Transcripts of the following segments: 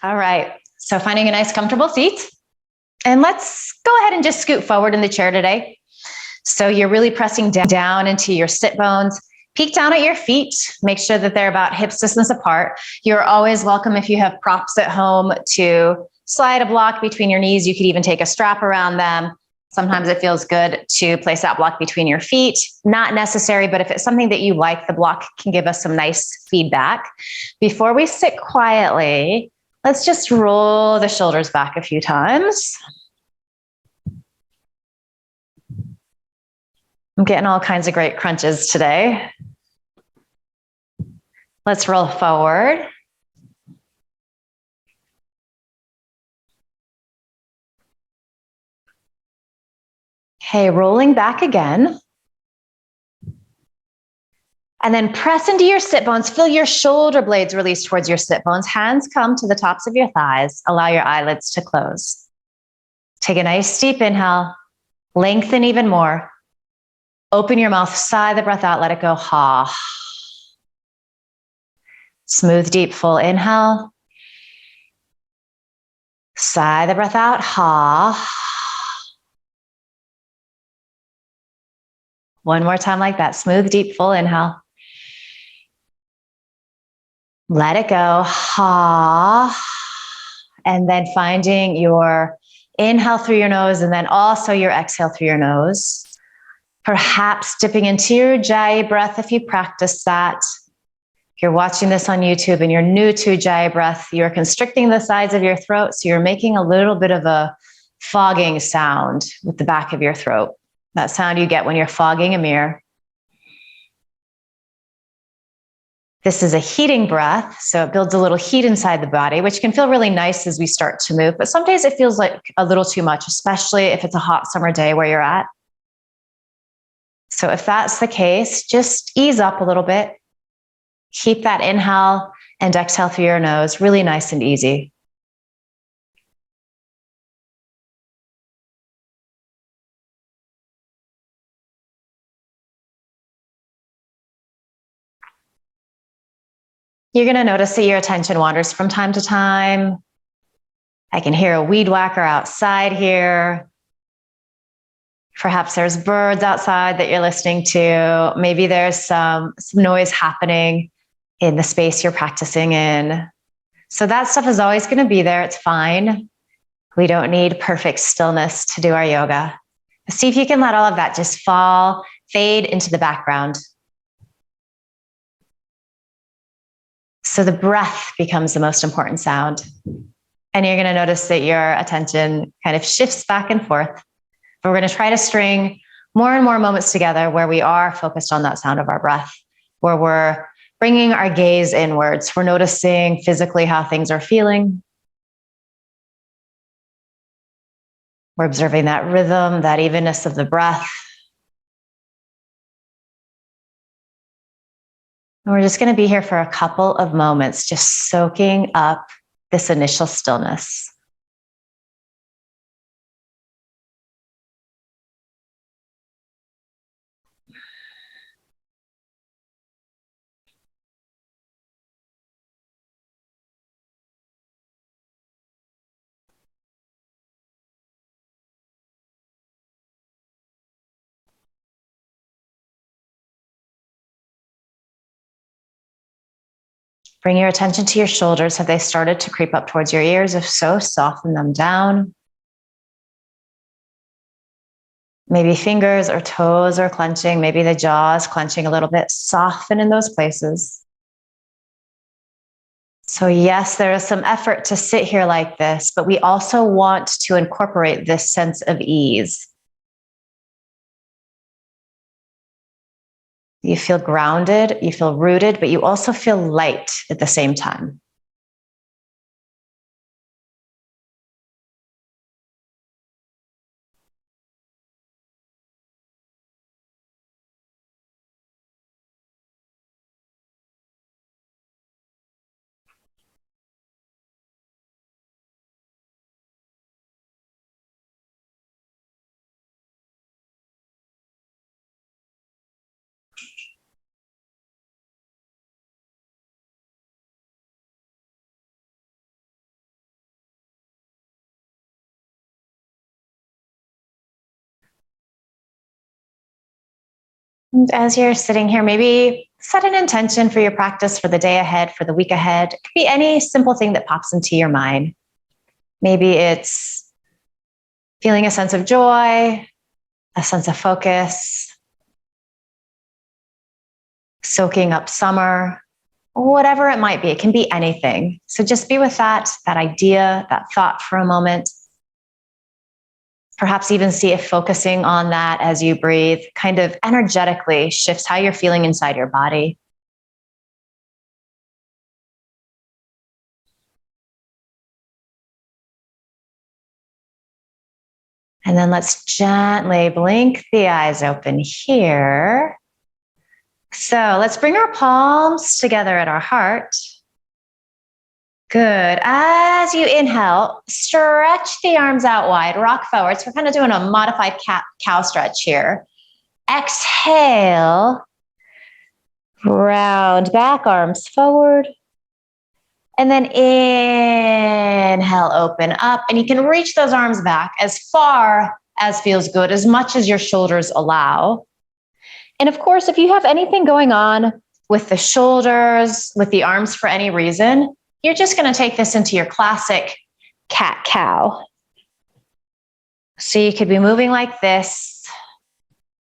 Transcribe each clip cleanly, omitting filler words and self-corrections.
All right. So finding a nice comfortable seat. And let's go ahead and just scoot forward in the chair today. So you're really pressing down into your sit bones. Peek down at your feet. Make sure that they're about hips distance apart. You're always welcome if you have props at home to slide a block between your knees. You could even take a strap around them. Sometimes it feels good to place that block between your feet. Not necessary, but if it's something that you like, the block can give us some nice feedback. Before we sit quietly, let's just roll the shoulders back a few times. I'm getting all kinds of great crunches today. Let's roll forward. Okay, rolling back again. And then press into your sit bones. Feel your shoulder blades release towards your sit bones. Hands come to the tops of your thighs. Allow your eyelids to close. Take a nice deep inhale. Lengthen even more. Open your mouth, sigh the breath out, let it go. Ha. Smooth, deep, full inhale. Sigh the breath out. Ha. One more time like that. Smooth, deep, full inhale. Let it go. Ha. And then finding your inhale through your nose and then also your exhale through your nose. Perhaps dipping into your Ujjayi breath if you practice that. If you're watching this on YouTube and you're new to Ujjayi breath, you're constricting the sides of your throat, so you're making a little bit of a fogging sound with the back of your throat. That sound you get when you're fogging a mirror. This is a heating breath, so it builds a little heat inside the body, which can feel really nice as we start to move, but sometimes it feels like a little too much, especially if it's a hot summer day where you're at. So if that's the case, just ease up a little bit. Keep that inhale and exhale through your nose, really nice and easy. You're going to notice that your attention wanders from time to time. I can hear a weed whacker outside here. Perhaps there's birds outside that you're listening to. Maybe there's some noise happening in the space you're practicing in. So that stuff is always going to be there. It's fine. We don't need perfect stillness to do our yoga. See if you can let all of that just fade into the background. So the breath becomes the most important sound. And you're going to notice that your attention kind of shifts back and forth. But we're going to try to string more and more moments together where we are focused on that sound of our breath, where we're bringing our gaze inwards. We're noticing physically how things are feeling. We're observing that rhythm, that evenness of the breath. And we're just going to be here for a couple of moments, just soaking up this initial stillness. Bring your attention to your shoulders. Have they started to creep up towards your ears? If so, soften them down. Maybe fingers or toes are clenching. Maybe the jaw is clenching a little bit. Soften in those places. So yes, there is some effort to sit here like this, but we also want to incorporate this sense of ease. You feel grounded, you feel rooted, but you also feel light at the same time. And as you're sitting here, maybe set an intention for your practice for the day ahead, for the week ahead. It could be any simple thing that pops into your mind. Maybe it's feeling a sense of joy, a sense of focus, soaking up summer, whatever it might be. It can be anything. So just be with that idea, that thought for a moment. Perhaps even see if focusing on that as you breathe kind of energetically shifts how you're feeling inside your body. And then let's gently blink the eyes open here. So let's bring our palms together at our heart. Good. As you inhale, stretch the arms out wide, rock forward. So we're kind of doing a modified cow stretch here. Exhale, round back, arms forward. And then inhale, open up. And you can reach those arms back as far as feels good, as much as your shoulders allow. And of course, if you have anything going on with the shoulders, with the arms for any reason, you're just going to take this into your classic cat-cow. So you could be moving like this.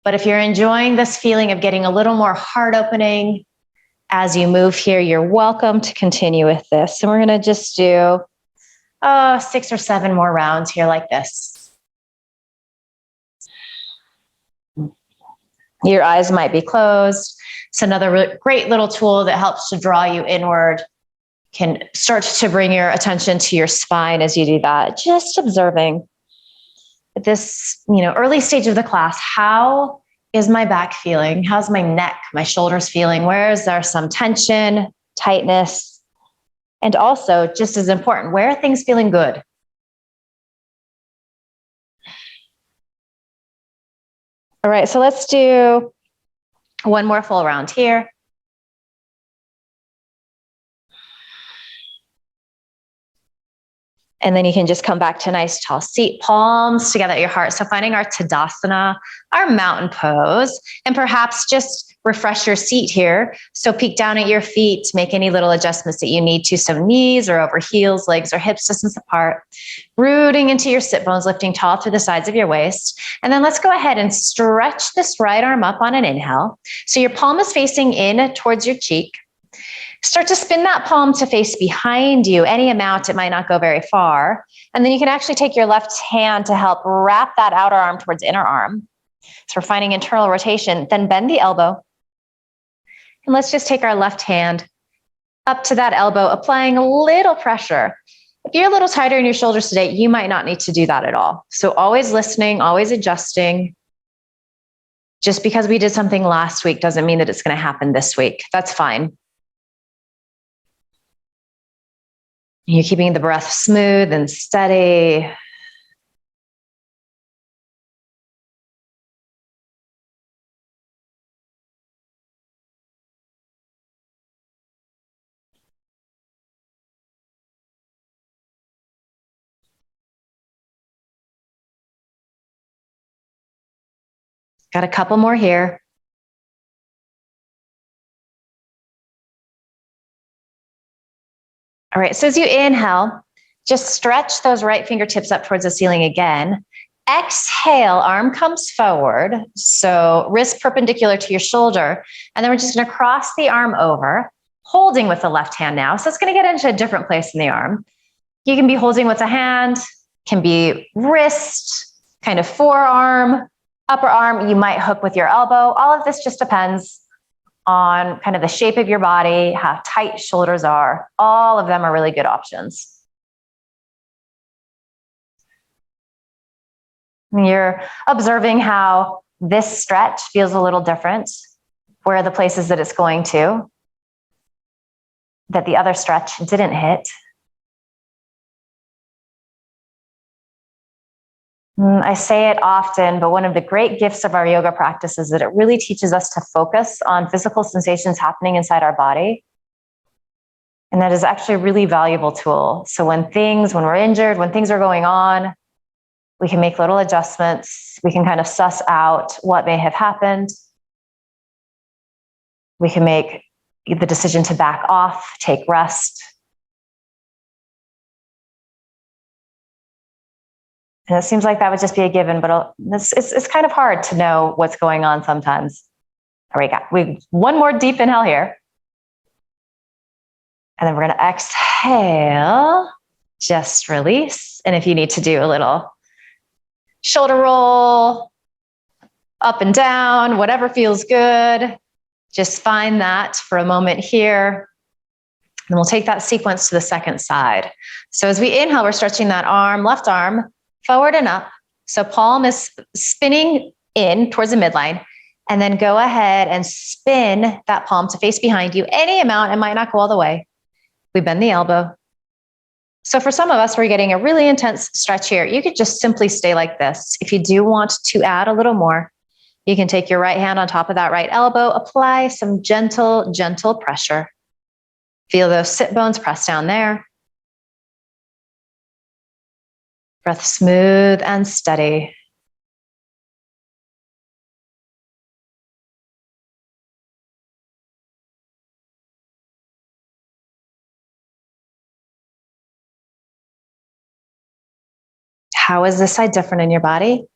But if you're enjoying this feeling of getting a little more heart opening as you move here, you're welcome to continue with this. And we're going to just do 6 or 7 more rounds here like this. Your eyes might be closed. It's another great little tool that helps to draw you inward. Can start to bring your attention to your spine as you do that. Just observing at this, early stage of the class, how is my back feeling? How's my neck, my shoulders feeling? Where is there some tension, tightness? And also, just as important, where are things feeling good? All right, so let's do one more full round here. And then you can just come back to a nice tall seat, palms together at your heart. So finding our Tadasana, our mountain pose, and perhaps just refresh your seat here. So peek down at your feet, make any little adjustments that you need to. So knees or over heels, legs or hips distance apart, rooting into your sit bones, lifting tall through the sides of your waist. And then let's go ahead and stretch this right arm up on an inhale. So your palm is facing in towards your cheek. Start to spin that palm to face behind you, any amount. It might not go very far. And then you can actually take your left hand to help wrap that outer arm towards inner arm. So we're finding internal rotation. Then bend the elbow. And let's just take our left hand up to that elbow, applying a little pressure. If you're a little tighter in your shoulders today, you might not need to do that at all. So always listening, always adjusting. Just because we did something last week doesn't mean that it's going to happen this week. That's fine. You're keeping the breath smooth and steady. Got a couple more here. All right, so as you inhale, just stretch those right fingertips up towards the ceiling again. Exhale, arm comes forward, so wrist perpendicular to your shoulder. And then we're just gonna cross the arm over, holding with the left hand now. So it's gonna get into a different place in the arm. You can be holding with a hand, can be wrist, kind of forearm, upper arm. You might hook with your elbow. All of this just depends on kind of the shape of your body, how tight shoulders are. All of them are really good options. You're observing how this stretch feels a little different. Where are the places that it's going to, that the other stretch didn't hit? I say it often, but one of the great gifts of our yoga practice is that it really teaches us to focus on physical sensations happening inside our body. And that is actually a really valuable tool. So when we're injured, when things are going on, we can make little adjustments. We can kind of suss out what may have happened. We can make the decision to back off, take rest. And it seems like that would just be a given, but it's kind of hard to know what's going on sometimes. All right, we one more deep inhale here. And then we're going to exhale, just release. And if you need to do a little shoulder roll, up and down, whatever feels good, just find that for a moment here. And we'll take that sequence to the second side. So as we inhale, we're stretching that arm, left arm, forward and up. So palm is spinning in towards the midline. And then go ahead and spin that palm to face behind you. Any amount, it might not go all the way. We bend the elbow. So for some of us, we're getting a really intense stretch here. You could just simply stay like this. If you do want to add a little more, you can take your right hand on top of that right elbow, apply some gentle, gentle pressure. Feel those sit bones press down there. Breath smooth and steady. How is this side different in your body?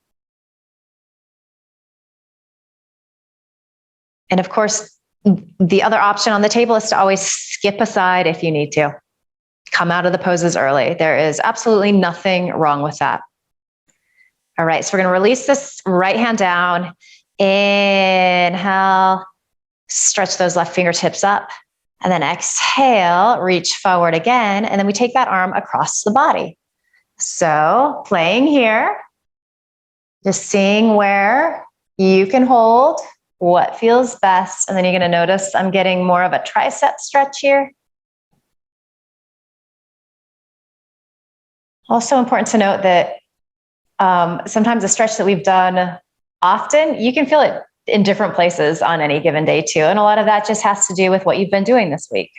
And of course, the other option on the table is to always skip a side if you need to. Come out of the poses early. There is absolutely nothing wrong with that. All right, so we're going to release this right hand down. Inhale, stretch those left fingertips up. And then exhale, reach forward again. And then we take that arm across the body. So playing here, just seeing where you can hold, what feels best. And then you're going to notice I'm getting more of a tricep stretch here. Also important to note that sometimes a stretch that we've done often, you can feel it in different places on any given day too. And a lot of that just has to do with what you've been doing this week.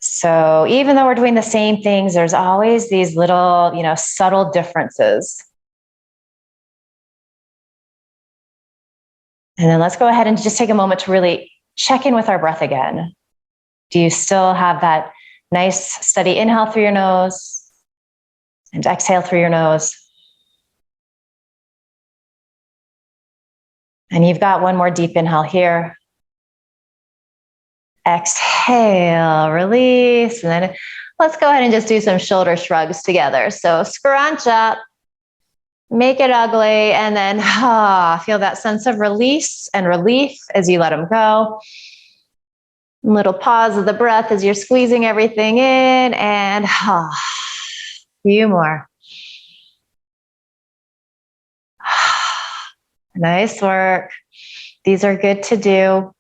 So even though we're doing the same things, there's always these little, subtle differences. And then let's go ahead and just take a moment to really check in with our breath again. Do you still have that nice steady inhale through your nose and exhale through your nose? And you've got one more deep inhale here. Exhale, release. And then let's go ahead and just do some shoulder shrugs together. So scrunch up, make it ugly, and then feel that sense of release and relief as you let them go. Little pause of the breath as you're squeezing everything in, and few more. Nice work. These are good to do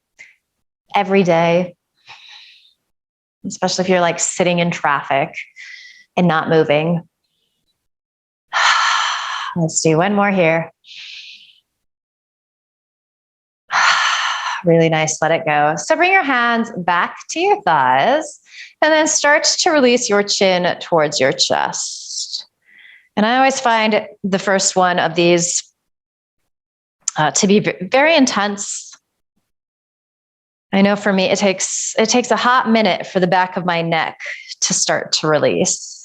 every day, especially if you're like sitting in traffic and not moving. Let's do one more here. Really nice. Let it go. So bring your hands back to your thighs and then start to release your chin towards your chest. And I always find the first one of these to be very intense. I know for me, it takes a hot minute for the back of my neck to start to release.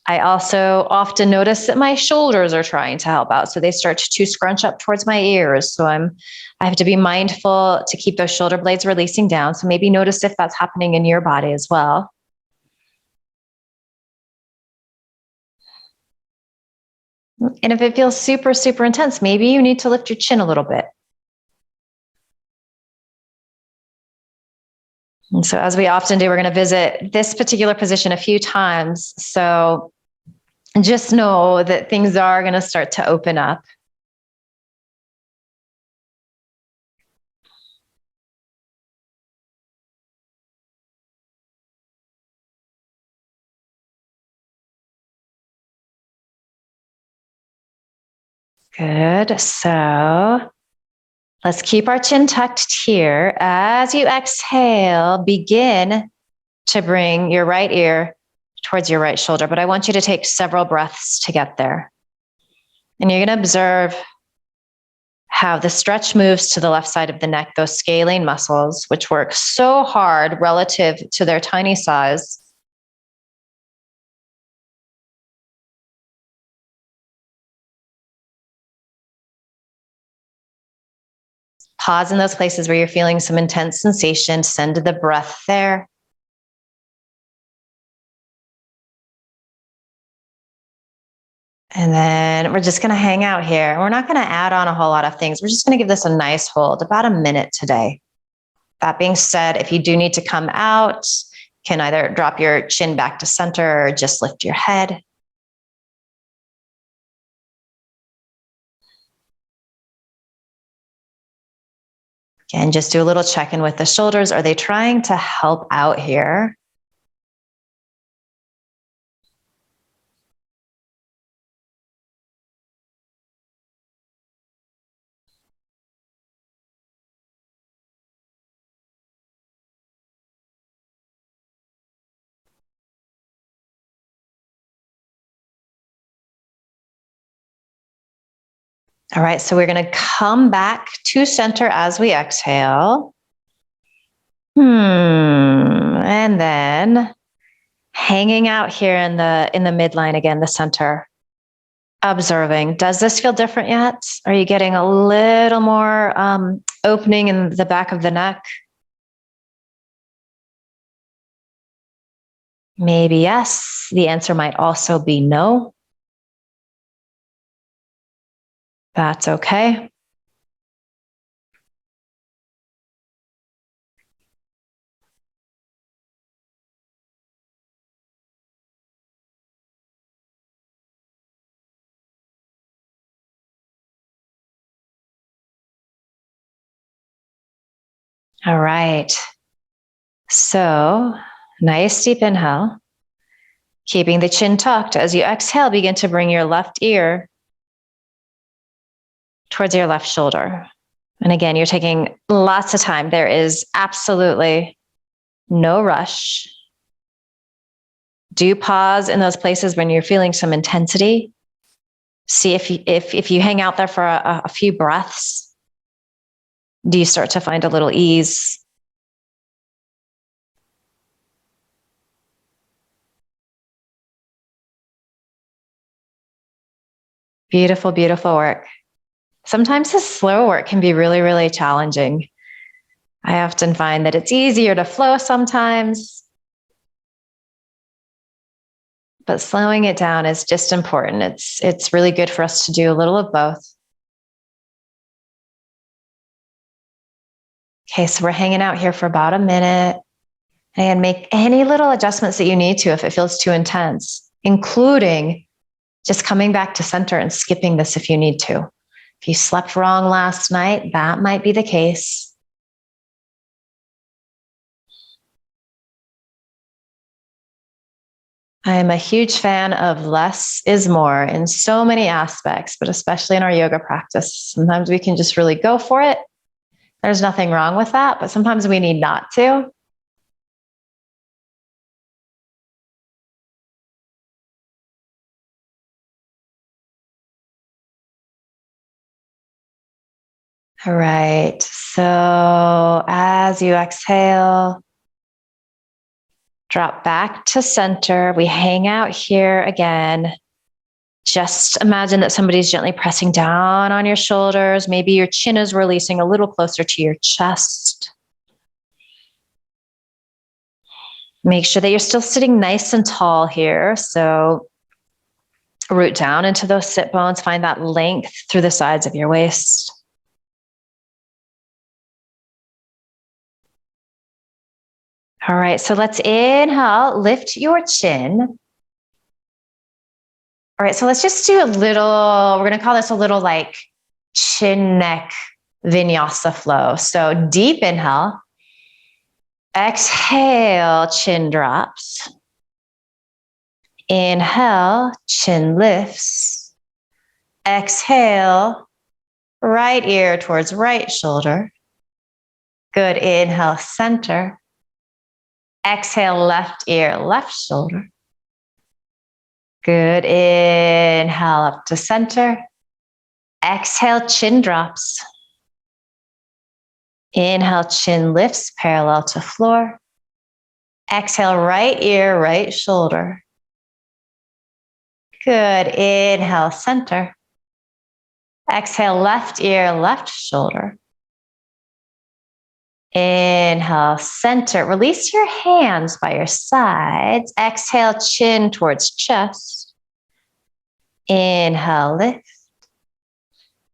I also often notice that my shoulders are trying to help out. So they start to scrunch up towards my ears. So I have to be mindful to keep those shoulder blades releasing down. So maybe notice if that's happening in your body as well. And if it feels super, super intense, maybe you need to lift your chin a little bit. And so as we often do, we're going to visit this particular position a few times. So just know that things are going to start to open up. Good. So let's keep our chin tucked here. As you exhale, begin to bring your right ear towards your right shoulder, but I want you to take several breaths to get there. And you're going to observe how the stretch moves to the left side of the neck, those scalene muscles, which work so hard relative to their tiny size. Pause in those places where you're feeling some intense sensation. Send the breath there. And then we're just going to hang out here. We're not going to add on a whole lot of things. We're just going to give this a nice hold, about a minute today. That being said, if you do need to come out, you can either drop your chin back to center or just lift your head. Again, just do a little check-in with the shoulders. Are they trying to help out here? All right, so we're going to come back to center as we exhale. And then hanging out here in the midline again, the center. Observing. Does this feel different yet? Are you getting a little more opening in the back of the neck? Maybe yes. The answer might also be no. That's okay. All right. So, nice deep inhale. Keeping the chin tucked. As you exhale, begin to bring your left ear towards your left shoulder. And again, you're taking lots of time. There is absolutely no rush. Do pause in those places when you're feeling some intensity. See if you hang out there for a few breaths, do you start to find a little ease? Beautiful, beautiful work. Sometimes the slow work can be really, really challenging. I often find that it's easier to flow sometimes, but slowing it down is just important. It's really good for us to do a little of both. Okay, so we're hanging out here for about a minute, and make any little adjustments that you need to if it feels too intense, including just coming back to center and skipping this if you need to. If you slept wrong last night, that might be the case. I am a huge fan of less is more in so many aspects, but especially in our yoga practice. Sometimes we can just really go for it. There's nothing wrong with that, but sometimes we need not to. All right. So as you exhale, drop back to center. We hang out here again. Just imagine that somebody's gently pressing down on your shoulders. Maybe your chin is releasing a little closer to your chest. Make sure that you're still sitting nice and tall here. So root down into those sit bones. Find that length through the sides of your waist. All right, so let's inhale, lift your chin. All right, so let's just do a little, we're going to call this a little like chin neck vinyasa flow. So deep inhale, exhale, chin drops. Inhale, chin lifts. Exhale, right ear towards right shoulder. Good, inhale, center. Exhale, left ear, left shoulder. Good. Inhale up to center. Exhale, chin drops. Inhale, chin lifts parallel to floor. Exhale, right ear, right shoulder. Good. Inhale, center. Exhale, left ear, left shoulder. Inhale, center. Release your hands by your sides. Exhale, chin towards chest. Inhale, lift.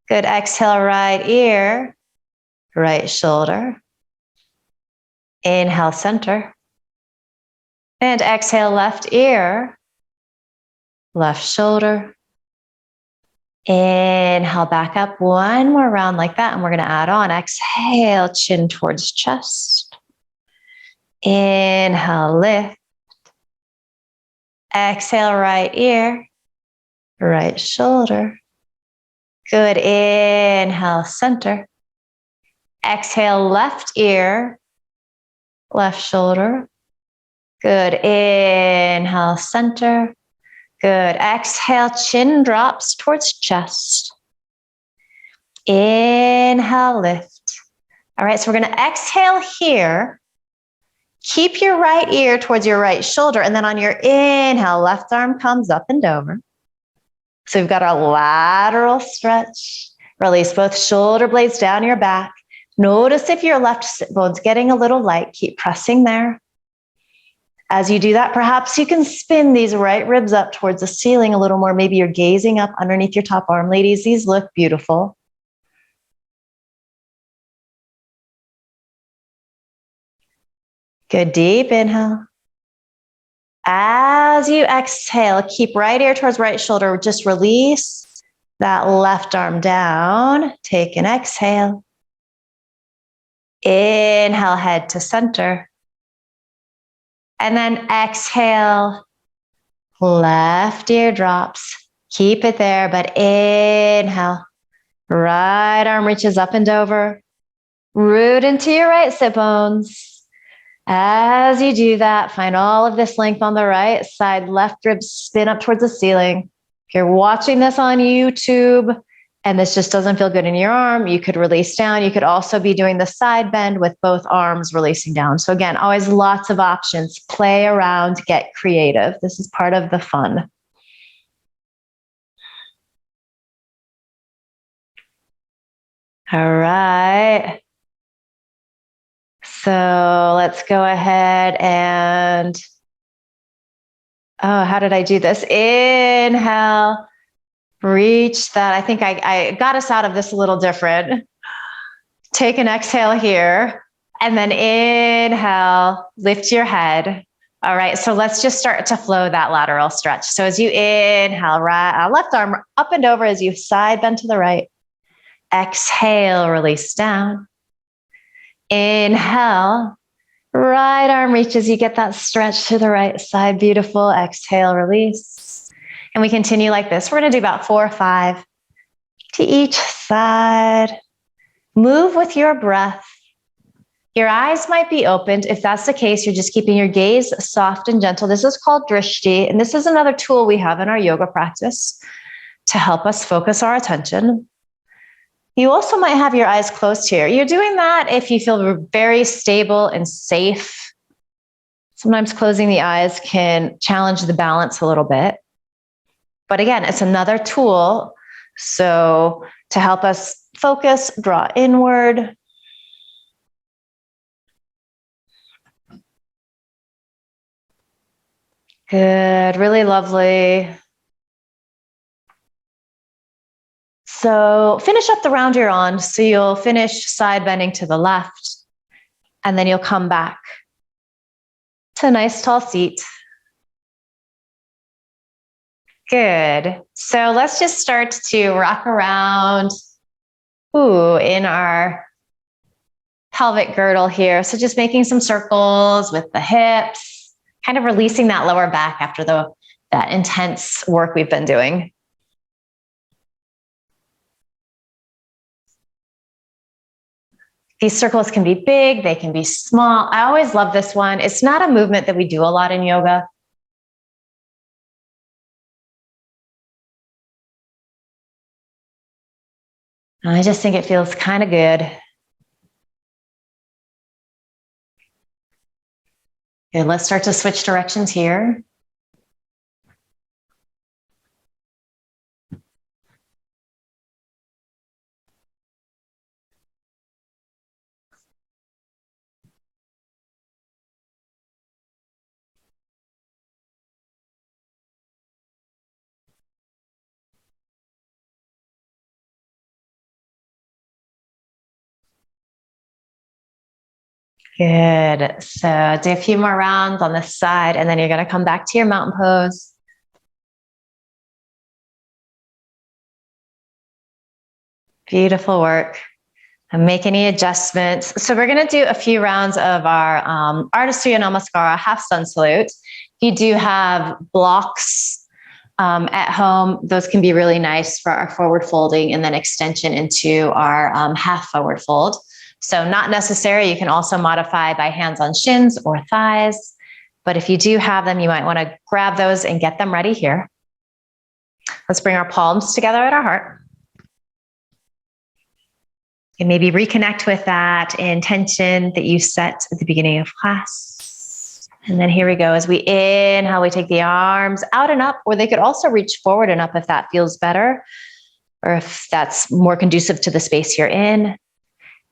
Good. Exhale, right ear, right shoulder. Inhale, center. And exhale, left ear, left shoulder. Inhale, back up one more round like that. And we're going to add on. Exhale, chin towards chest. Inhale, lift. Exhale, right ear, right shoulder. Good. Inhale, center. Exhale, left ear, left shoulder. Good. Inhale, center. Good. Exhale, chin drops towards chest. Inhale, lift. All right, so we're going to exhale here. Keep your right ear towards your right shoulder. And then on your inhale, left arm comes up and over. So we've got our lateral stretch. Release both shoulder blades down your back. Notice if your left sit bone's getting a little light. Keep pressing there. As you do that, perhaps you can spin these right ribs up towards the ceiling a little more. Maybe you're gazing up underneath your top arm. Ladies, these look beautiful. Good, deep inhale. As you exhale, keep right ear towards right shoulder. Just release that left arm down. Take an exhale. Inhale, head to center. And then exhale, left ear drops. Keep it there, but inhale. Right arm reaches up and over. Root into your right sit bones. As you do that, find all of this length on the right side. Left ribs spin up towards the ceiling. If you're watching this on YouTube and this just doesn't feel good in your arm, you could release down. You could also be doing the side bend with both arms releasing down. So again, always lots of options. Play around, get creative. This is part of the fun. All right. So let's go ahead and, how did I do this? Inhale, reach that. I think I got us out of this a little different. Take an exhale here, and then inhale, lift your head. All right, so let's just start to flow that lateral stretch. So as you inhale, right, left arm up and over as you side bend to the right. Exhale, release down. Inhale, right arm reaches, you get that stretch to the right side. Beautiful. Exhale, release. And we continue like this. We're going to do about 4 or 5 to each side. Move with your breath. Your eyes might be opened. If that's the case, you're just keeping your gaze soft and gentle. This is called drishti. And this is another tool we have in our yoga practice to help us focus our attention. You also might have your eyes closed here. You're doing that if you feel very stable and safe. Sometimes closing the eyes can challenge the balance a little bit. But again, it's another tool. So to help us focus, draw inward. Good, really lovely. So finish up the round you're on. So you'll finish side bending to the left, and then you'll come back to a nice tall seat. Good. So let's just start to rock around in our pelvic girdle here. So just making some circles with the hips, kind of releasing that lower back after that intense work we've been doing. These circles can be big, they can be small. I always love this one. It's not a movement that we do a lot in yoga. I just think it feels kind of good. Good, let's start to switch directions here. Good. So do a few more rounds on this side, and then you're going to come back to your mountain pose. Beautiful work. And make any adjustments. So we're going to do a few rounds of our Ardha Namaskara half sun salute. If you do have blocks at home, those can be really nice for our forward folding and then extension into our half forward fold. So not necessary. You can also modify by hands on shins or thighs. But if you do have them, you might want to grab those and get them ready here. Let's bring our palms together at our heart. And maybe reconnect with that intention that you set at the beginning of class. And then here we go. As we inhale, we take the arms out and up, or they could also reach forward and up if that feels better, or if that's more conducive to the space you're in.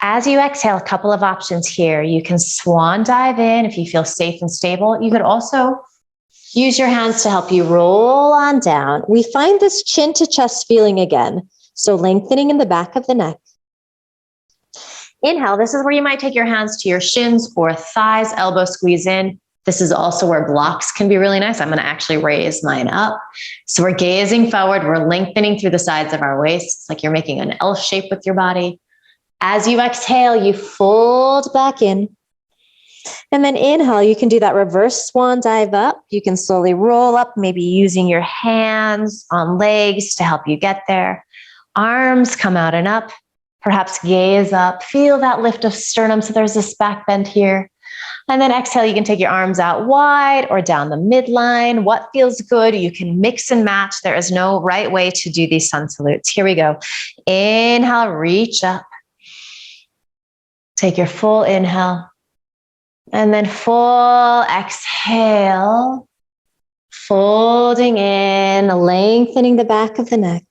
As you exhale, a couple of options here. You can swan dive in if you feel safe and stable. You could also use your hands to help you roll on down. We find this chin to chest feeling again. So lengthening in the back of the neck. Inhale, this is where you might take your hands to your shins or thighs, elbow squeeze in. This is also where blocks can be really nice. I'm going to actually raise mine up. So we're gazing forward. We're lengthening through the sides of our waist. It's like you're making an L shape with your body. As you exhale, you fold back in. And then inhale, you can do that reverse swan dive up. You can slowly roll up, maybe using your hands on legs to help you get there. Arms come out and up. Perhaps gaze up, feel that lift of sternum. So there's this back bend here. And then exhale, you can take your arms out wide or down the midline. What feels good? You can mix and match. There is no right way to do these sun salutes. Here we go. Inhale, reach up. Take your full inhale. And then full exhale. Folding in, lengthening the back of the neck.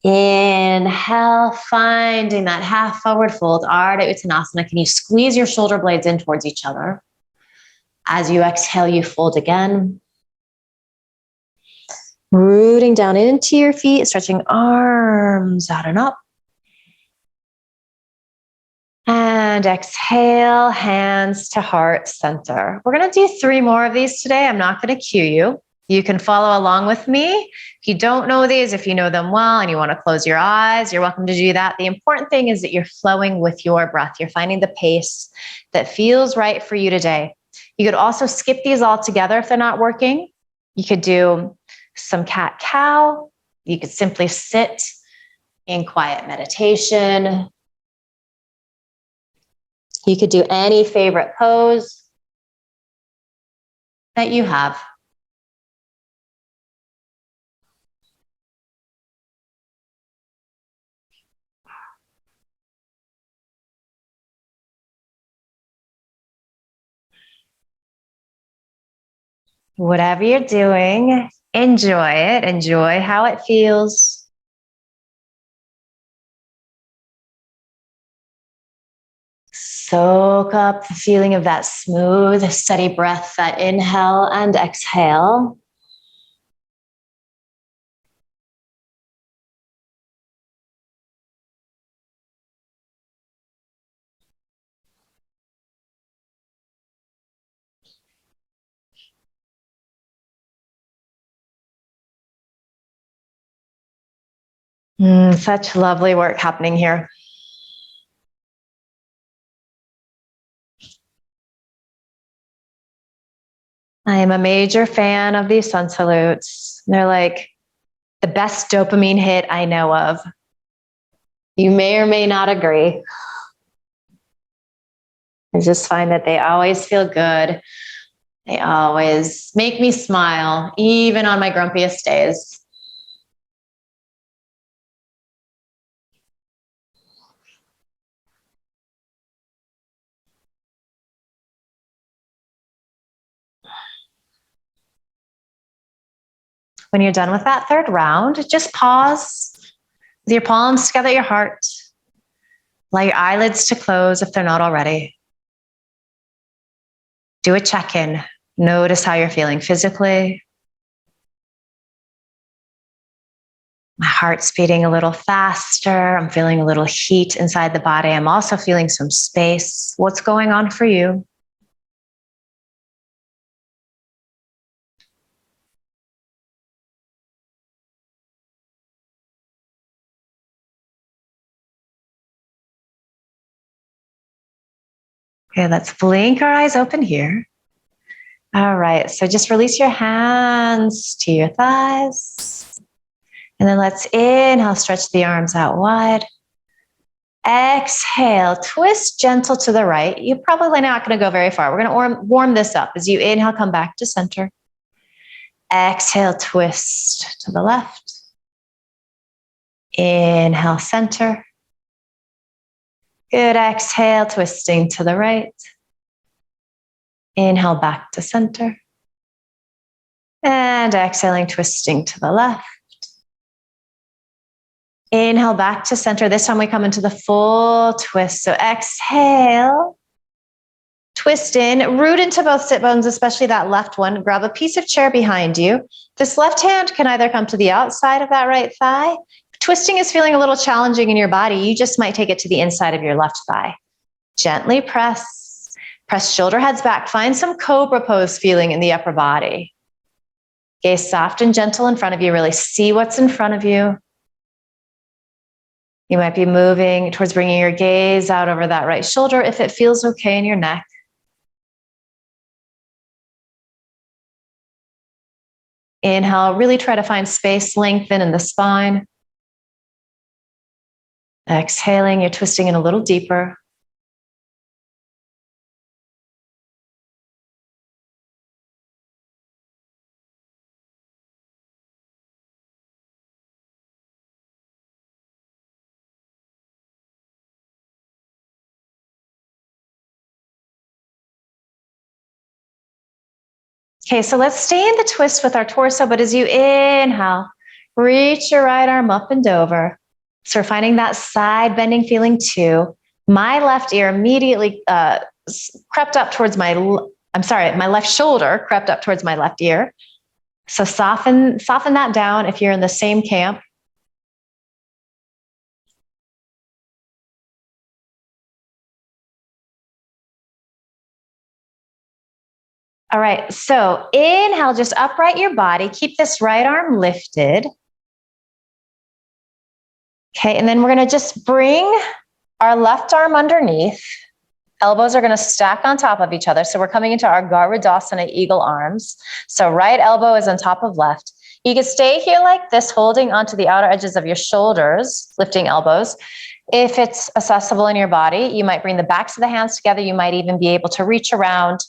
Inhale, finding that half forward fold, Ardha Uttanasana. Can you squeeze your shoulder blades in towards each other? As you exhale, you fold again. Rooting down into your feet, stretching arms out and up. And exhale, hands to heart center. We're going to do 3 more of these today. I'm not going to cue you. You can follow along with me. If you don't know these, if you know them well and you want to close your eyes, you're welcome to do that. The important thing is that you're flowing with your breath. You're finding the pace that feels right for you today. You could also skip these all together if they're not working. You could do some cat-cow. You could simply sit in quiet meditation. You could do any favorite pose that you have. Whatever you're doing, enjoy it. Enjoy how it feels. Soak up the feeling of that smooth, steady breath, that inhale and exhale. Such lovely work happening here. I am a major fan of these sun salutes. They're like the best dopamine hit I know of. You may or may not agree. I just find that they always feel good. They always make me smile, even on my grumpiest days. When you're done with that third round, just pause with your palms together at your heart. Allow your eyelids to close if they're not already. Do a check-in. Notice how you're feeling physically. My heart's beating a little faster. I'm feeling a little heat inside the body. I'm also feeling some space. What's going on for you? Okay, let's blink our eyes open here. All right, so just release your hands to your thighs. And then let's inhale, stretch the arms out wide. Exhale, twist gentle to the right. You're probably not going to go very far. We're going to warm this up. As you inhale, come back to center. Exhale, twist to the left. Inhale, center. Good, exhale, twisting to the right. Inhale, back to center. And exhaling, twisting to the left. Inhale, back to center. This time we come into the full twist. So exhale, twist in, root into both sit bones, especially that left one. Grab a piece of chair behind you. This left hand can either come to the outside of that right thigh. If twisting is feeling a little challenging in your body, you just might take it to the inside of your left thigh. Gently press. Press shoulder heads back. Find some cobra pose feeling in the upper body. Gaze soft and gentle in front of you. Really see what's in front of you. You might be moving towards bringing your gaze out over that right shoulder if it feels okay in your neck. Inhale, really try to find space, lengthen in the spine. Exhaling, you're twisting in a little deeper. Okay, so let's stay in the twist with our torso, but as you inhale, reach your right arm up and over. So we're finding that side bending feeling too. My left ear immediately crept up towards my left shoulder crept up towards my left ear. So soften that down if you're in the same camp. All right, so inhale, just upright your body. Keep this right arm lifted. Okay, and then we're gonna just bring our left arm underneath. Elbows are gonna stack on top of each other. So we're coming into our Garudasana, eagle arms. So right elbow is on top of left. You can stay here like this, holding onto the outer edges of your shoulders, lifting elbows. If it's accessible in your body, you might bring the backs of the hands together. You might even be able to reach around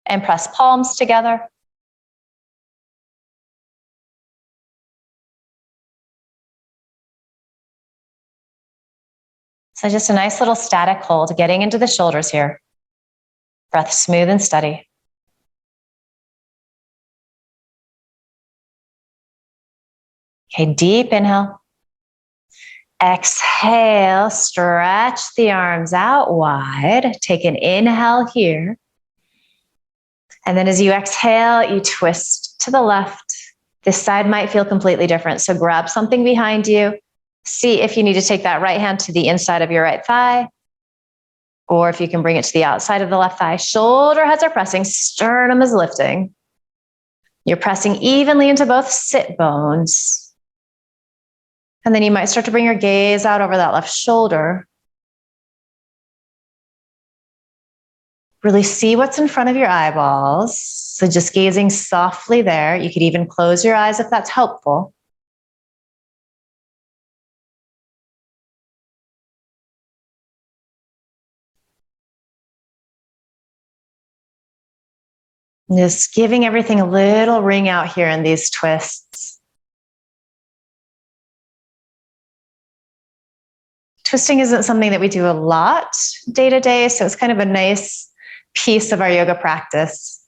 and press palms together. So just a nice little static hold, getting into the shoulders here. Breath smooth and steady. Okay, deep inhale. Exhale, stretch the arms out wide. Take an inhale here. And then as you exhale, you twist to the left. This side might feel completely different. So grab something behind you. See if you need to take that right hand to the inside of your right thigh, or if you can bring it to the outside of the left thigh. Shoulder heads are pressing, sternum is lifting. You're pressing evenly into both sit bones. And then you might start to bring your gaze out over that left shoulder. Really see what's in front of your eyeballs. So just gazing softly there. You could even close your eyes if that's helpful. Just giving everything a little ring out here in these twists. Twisting isn't something that we do a lot day to day, so it's kind of a nice piece of our yoga practice.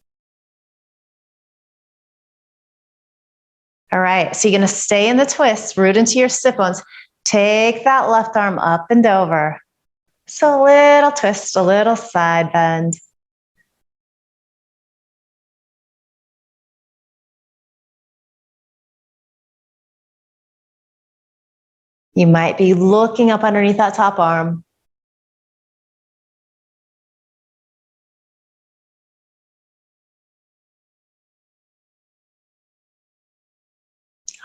All right, so you're going to stay in the twist, root into your sit bones. Take that left arm up and over. So a little twist, a little side bend. You might be looking up underneath that top arm.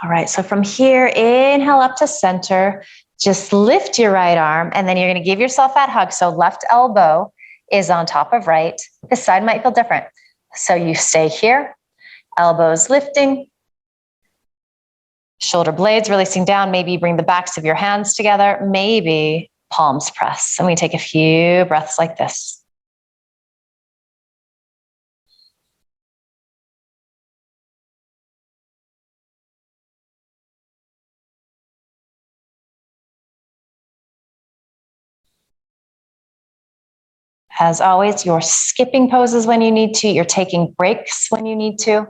All right, so from here, inhale up to center. Just lift your right arm, and then you're going to give yourself that hug. So left elbow is on top of right. This side might feel different. So you stay here, elbows lifting, shoulder blades releasing down. Maybe you bring the backs of your hands together. Maybe palms press. And we take a few breaths like this. As always, you're skipping poses when you need to. You're taking breaks when you need to.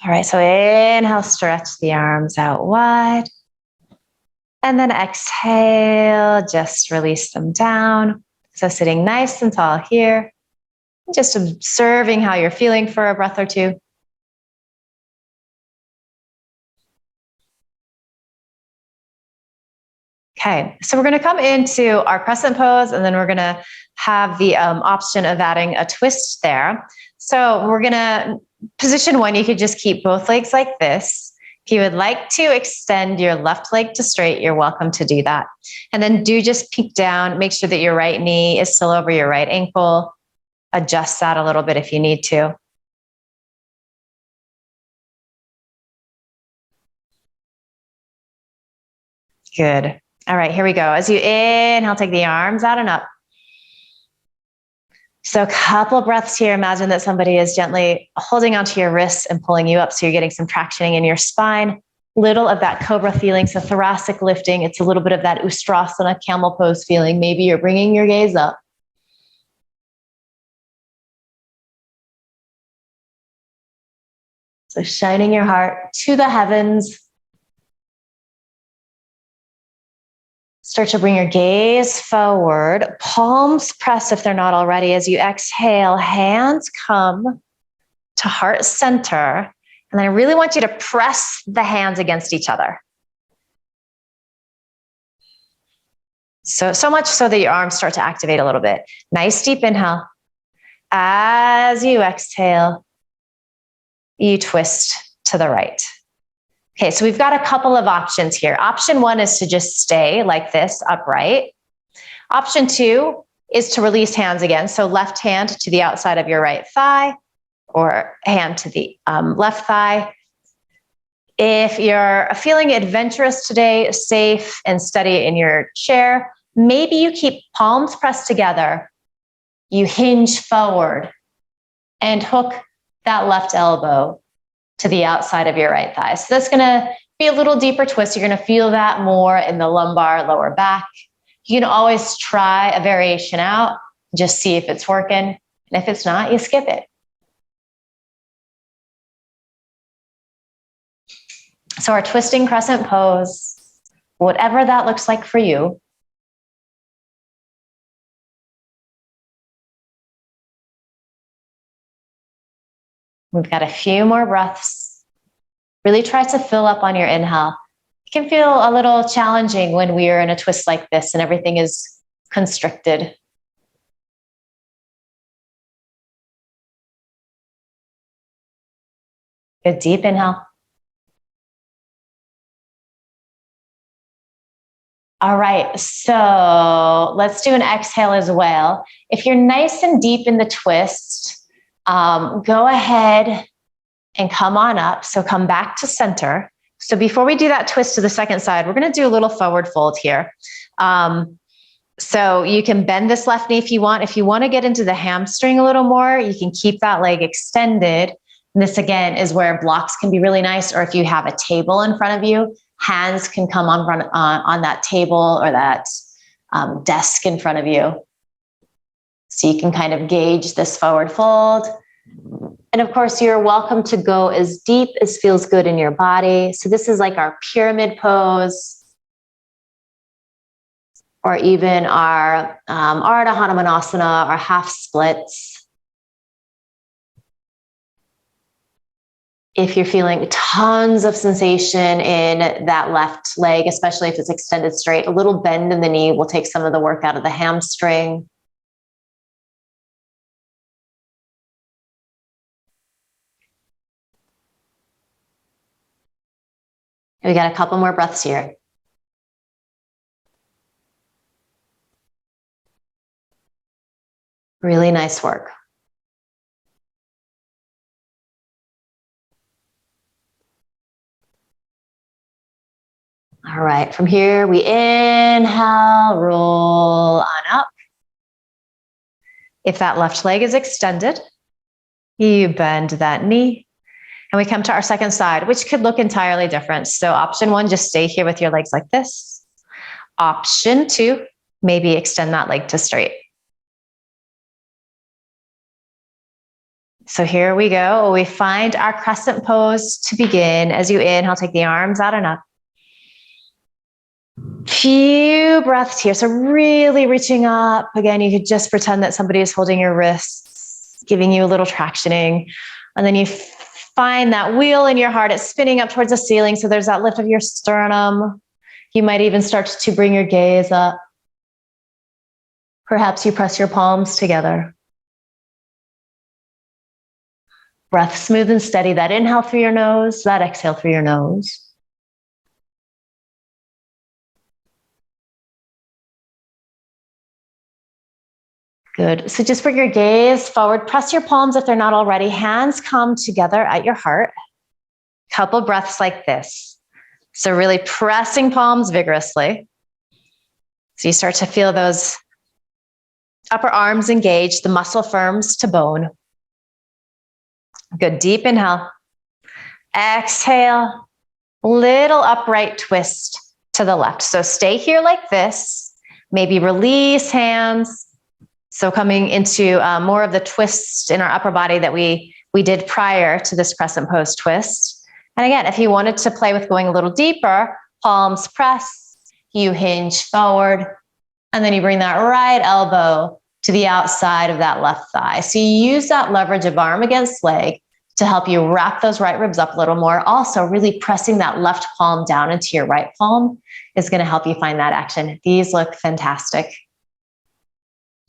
All right, so inhale, stretch the arms out wide. And then exhale, just release them down. So sitting nice and tall here. Just observing how you're feeling for a breath or two. Okay, so we're going to come into our crescent pose, and then we're going to have the option of adding a twist there. So we're going to position one. You could just keep both legs like this. If you would like to extend your left leg to straight, you're welcome to do that. And then do just peek down. Make sure that your right knee is still over your right ankle. Adjust that a little bit if you need to. Good. All right, here we go. As you inhale, take the arms out and up. So a couple breaths here. Imagine that somebody is gently holding onto your wrists and pulling you up, so you're getting some tractioning in your spine. Little of that cobra feeling, so thoracic lifting. It's a little bit of that ustrasana, camel pose feeling. Maybe you're bringing your gaze up. So shining your heart to the heavens. Start to bring your gaze forward. Palms press if they're not already. As you exhale, hands come to heart center. And then I really want you to press the hands against each other. So much so that your arms start to activate a little bit. Nice deep inhale. As you exhale, you twist to the right. Okay, so we've got a couple of options here. Option one is to just stay like this, upright. Option two is to release hands again. So left hand to the outside of your right thigh, or hand to the left thigh. If you're feeling adventurous today, safe and steady in your chair, maybe you keep palms pressed together. You hinge forward and hook that left elbow to the outside of your right thigh. So that's going to be a little deeper twist. You're going to feel that more in the lumbar, lower back. You can always try a variation out, just see if it's working. And if it's not, you skip it. So our twisting crescent pose, whatever that looks like for you. We've got a few more breaths. Really try to fill up on your inhale. It can feel a little challenging when we are in a twist like this and everything is constricted. Good deep inhale. All right, so let's do an exhale as well. If you're nice and deep in the twist, go ahead and come on up. So come back to center. So before we do that twist to the second side, we're going to do a little forward fold here. So you can bend this left knee if you want. If you want to get into the hamstring a little more, you can keep that leg extended. And this again is where blocks can be really nice, or if you have a table in front of you, Hands can come on that table or that desk in front of you. So you can kind of gauge this forward fold. And of course, you're welcome to go as deep as feels good in your body. So this is like our pyramid pose, or even our Ardha Hanumanasana, our half splits. If you're feeling tons of sensation in that left leg, especially if it's extended straight, a little bend in the knee will take some of the work out of the hamstring. We got a couple more breaths here. Really nice work. All right, from here we inhale, roll on up. If that left leg is extended, you bend that knee. And we come to our second side, which could look entirely different. So option one, just stay here with your legs like this. Option two, maybe extend that leg to straight. So here we go. We find our crescent pose to begin. As you inhale, take the arms out and up. Few breaths here. So really reaching up. Again, you could just pretend that somebody is holding your wrists, giving you a little tractioning. And then you find that wheel in your heart. It's spinning up towards the ceiling. So there's that lift of your sternum. You might even start to bring your gaze up. Perhaps you press your palms together. Breath smooth and steady. That inhale through your nose, that exhale through your nose. Good. So just bring your gaze forward. Press your palms if they're not already. Hands come together at your heart. Couple breaths like this. So really pressing palms vigorously. So you start to feel those upper arms engaged, the muscle firms to bone. Good. Deep inhale. Exhale. Little upright twist to the left. So stay here like this. Maybe release hands. So coming into more of the twist in our upper body that we did prior to this crescent pose twist. And again, if you wanted to play with going a little deeper, palms press, you hinge forward, and then you bring that right elbow to the outside of that left thigh. So you use that leverage of arm against leg to help you wrap those right ribs up a little more. Also, really pressing that left palm down into your right palm is going to help you find that action. These look fantastic.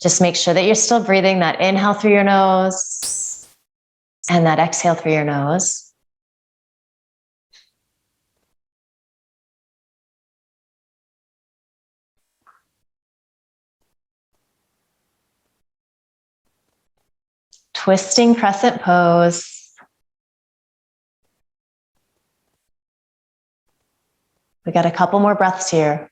Just make sure that you're still breathing. That inhale through your nose and that exhale through your nose. Twisting crescent pose. We got a couple more breaths here.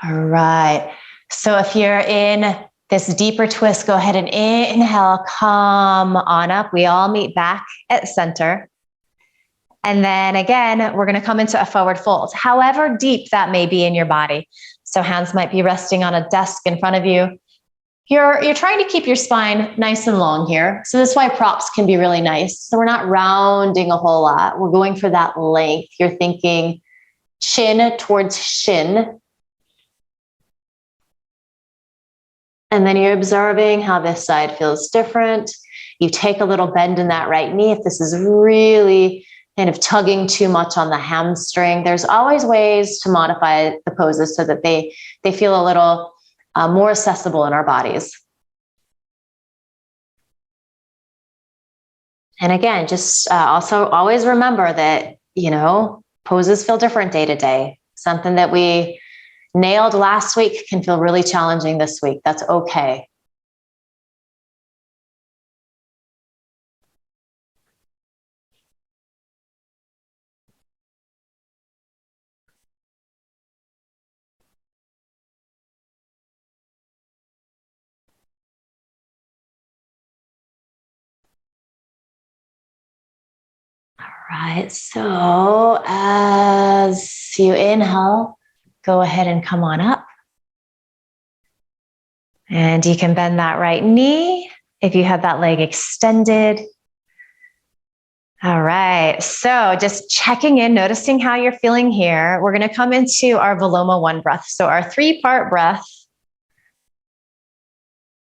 All right. So if you're in this deeper twist, go ahead and inhale, come on up. We all meet back at center. And then again, we're going to come into a forward fold, however deep that may be in your body. So hands might be resting on a desk in front of you. You're trying to keep your spine nice and long here. So that's why props can be really nice. So we're not rounding a whole lot. We're going for that length. You're thinking chin towards shin. And then you're observing how this side feels different. You take a little bend in that right knee. If this is really kind of tugging too much on the hamstring, there's always ways to modify the poses so that they feel a little more accessible in our bodies. And again, just also always remember that, poses feel different day to day. Something that we nailed last week can feel really challenging this week. That's okay. right, so as you inhale, go ahead and come on up. And you can bend that right knee if you have that leg extended. All right, so just checking in, noticing how you're feeling here. We're going to come into our Viloma I breath. So our 3-part breath.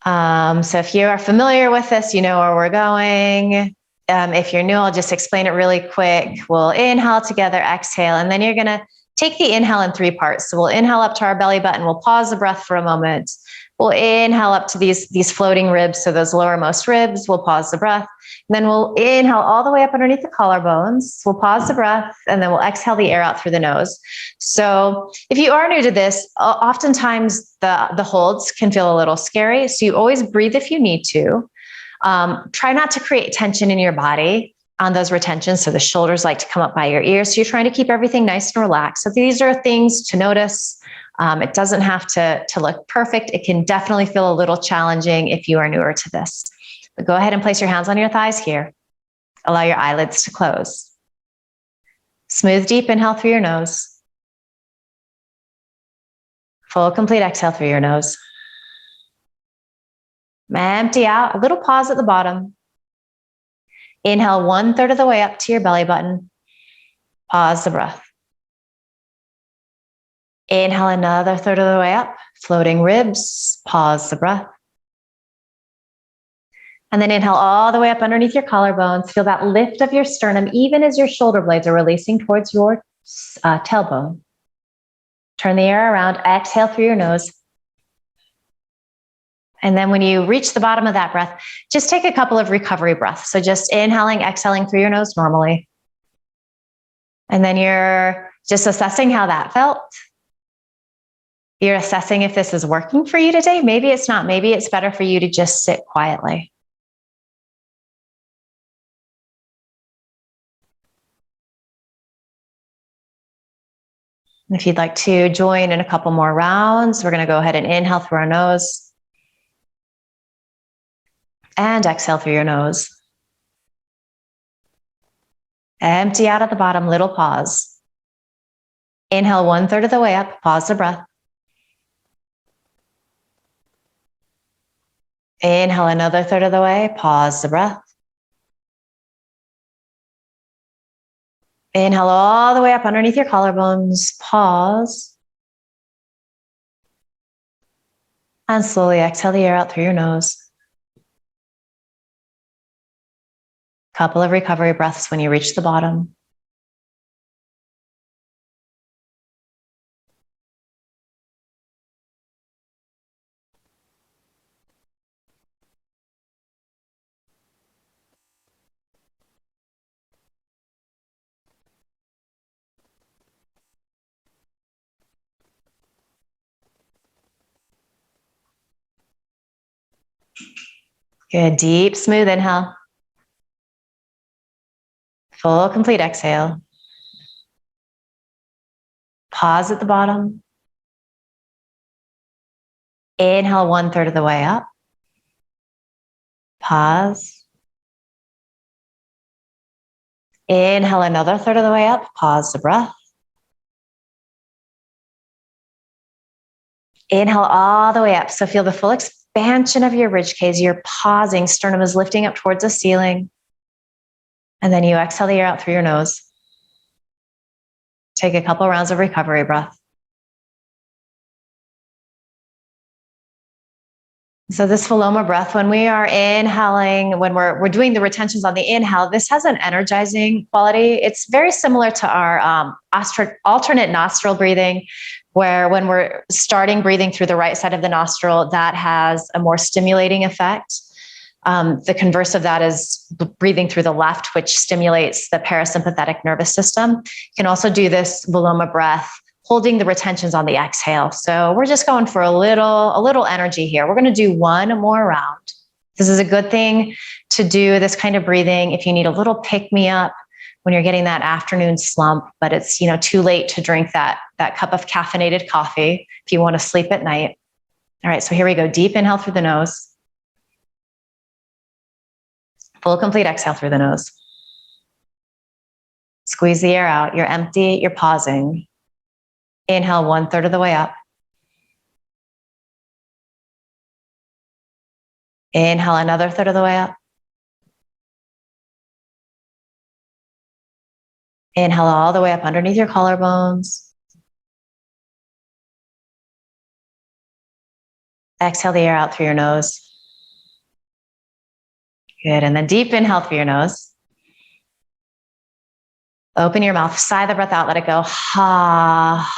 So if you are familiar with this, you know where we're going. If you're new, I'll just explain it really quick. We'll inhale together, exhale, and then you're going to take the inhale in 3 parts. So we'll inhale up to our belly button. We'll pause the breath for a moment. We'll inhale up to these floating ribs. So those lowermost ribs, we'll pause the breath. And then we'll inhale all the way up underneath the collarbones. We'll pause the breath, and then we'll exhale the air out through the nose. So if you are new to this, oftentimes the holds can feel a little scary. So you always breathe if you need to. Try not to create tension in your body on those retentions. So the shoulders like to come up by your ears. So you're trying to keep everything nice and relaxed. So these are things to notice. It doesn't have to look perfect. It can definitely feel a little challenging if you are newer to this. But go ahead and place your hands on your thighs here. Allow your eyelids to close. Smooth, deep inhale through your nose. Full, complete exhale through your nose. Empty out, a little pause at the bottom. Inhale 1/3 of the way up to your belly button. Pause the breath. Inhale another 1/3 of the way up, floating ribs. Pause the breath. And then inhale all the way up underneath your collarbones. Feel that lift of your sternum, even as your shoulder blades are releasing towards your tailbone. Turn the air around, exhale through your nose. And then when you reach the bottom of that breath, just take a couple of recovery breaths. So just inhaling, exhaling through your nose normally. And then you're just assessing how that felt. You're assessing if this is working for you today. Maybe it's not. Maybe it's better for you to just sit quietly. If you'd like to join in a couple more rounds, we're going to go ahead and inhale through our nose and exhale through your nose. Empty out at the bottom, little pause. Inhale 1/3 of the way up, pause the breath. Inhale another 1/3 of the way, pause the breath. Inhale all the way up underneath your collarbones, pause. And slowly exhale the air out through your nose. Couple of recovery breaths when you reach the bottom. Good, deep, smooth inhale. Full, complete exhale. Pause at the bottom. Inhale 1/3 of the way up. Pause. Inhale another 1/3 of the way up. Pause the breath. Inhale all the way up. So feel the full expansion of your rib cage. You're pausing. Sternum is lifting up towards the ceiling. And then you exhale the air out through your nose. Take a couple rounds of recovery breath. So this Viloma breath, when we are inhaling, when we're doing the retentions on the inhale, this has an energizing quality. It's very similar to our alternate nostril breathing, where when we're starting breathing through the right side of the nostril, that has a more stimulating effect. The converse of that is breathing through the left, which stimulates the parasympathetic nervous system. You can also do this Viloma breath holding the retentions on the exhale. So we're just going for a little energy here. We're going to do one more round. This is a good thing to do this kind of breathing if you need a little pick me up when you're getting that afternoon slump, but it's, too late to drink that cup of caffeinated coffee if you want to sleep at night. All right, so here we go. Deep inhale through the nose. Full complete exhale through the nose. Squeeze the air out. You're empty. You're pausing. Inhale 1/3 of the way up. Inhale another third of the way up. Inhale all the way up underneath your collarbones. Exhale the air out through your nose. Good. And then deep inhale through your nose. Open your mouth, sigh the breath out, let it go. Ha.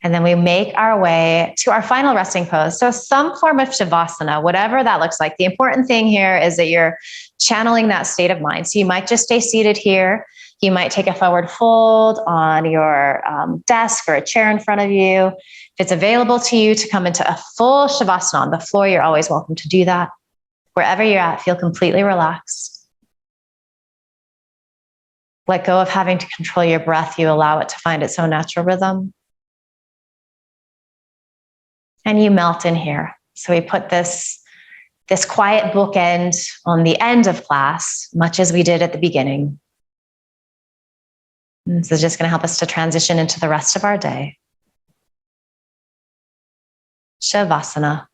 And then we make our way to our final resting pose. So some form of Shavasana, whatever that looks like. The important thing here is that you're channeling that state of mind. So you might just stay seated here. You might take a forward fold on your desk or a chair in front of you. If it's available to you to come into a full Shavasana on the floor, you're always welcome to do that. Wherever you're at, feel completely relaxed. Let go of having to control your breath. You allow it to find its own natural rhythm. And you melt in here. So we put this quiet bookend on the end of class, much as we did at the beginning. And this is just going to help us to transition into the rest of our day. Shavasana.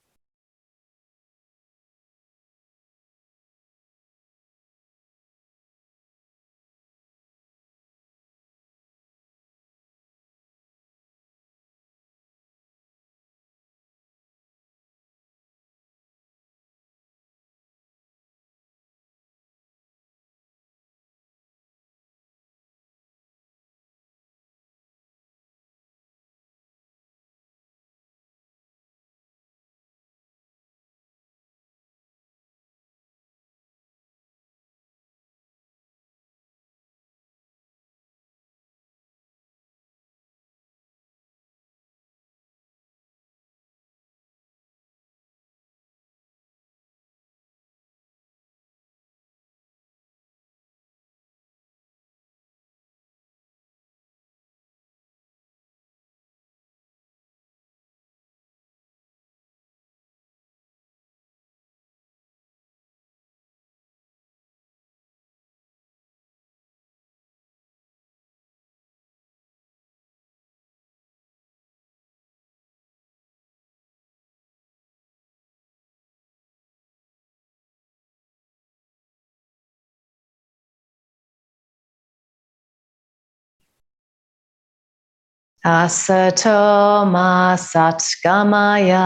Asato ma satgamaya.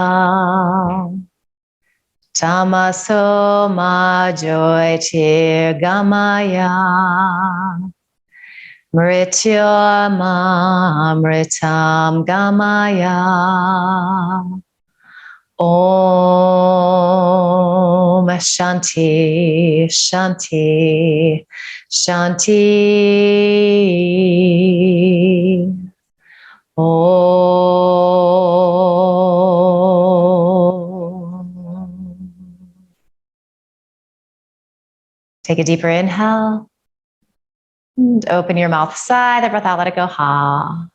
Tamaso ma jyotirgamaya. Mrityoma mritam gamaya. Om Shanti, Shanti, Shanti. Om. Take a deeper inhale. And open your mouth, sigh the breath out, let it go. Ha.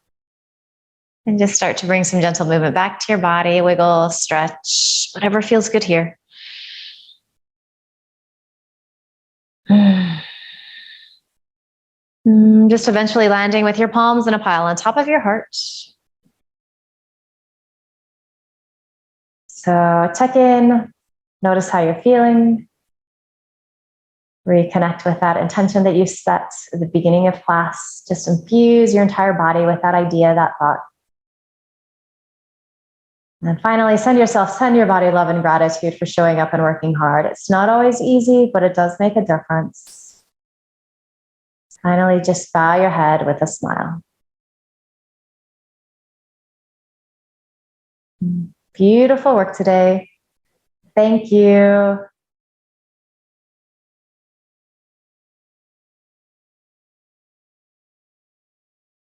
And just start to bring some gentle movement back to your body. Wiggle, stretch, whatever feels good here. Just eventually landing with your palms in a pile on top of your heart. So check in, notice how you're feeling. Reconnect with that intention that you set at the beginning of class. Just infuse your entire body with that idea, that thought. And finally, send your body love and gratitude for showing up and working hard. It's not always easy, but it does make a difference. Finally, just bow your head with a smile. Beautiful work today. Thank you.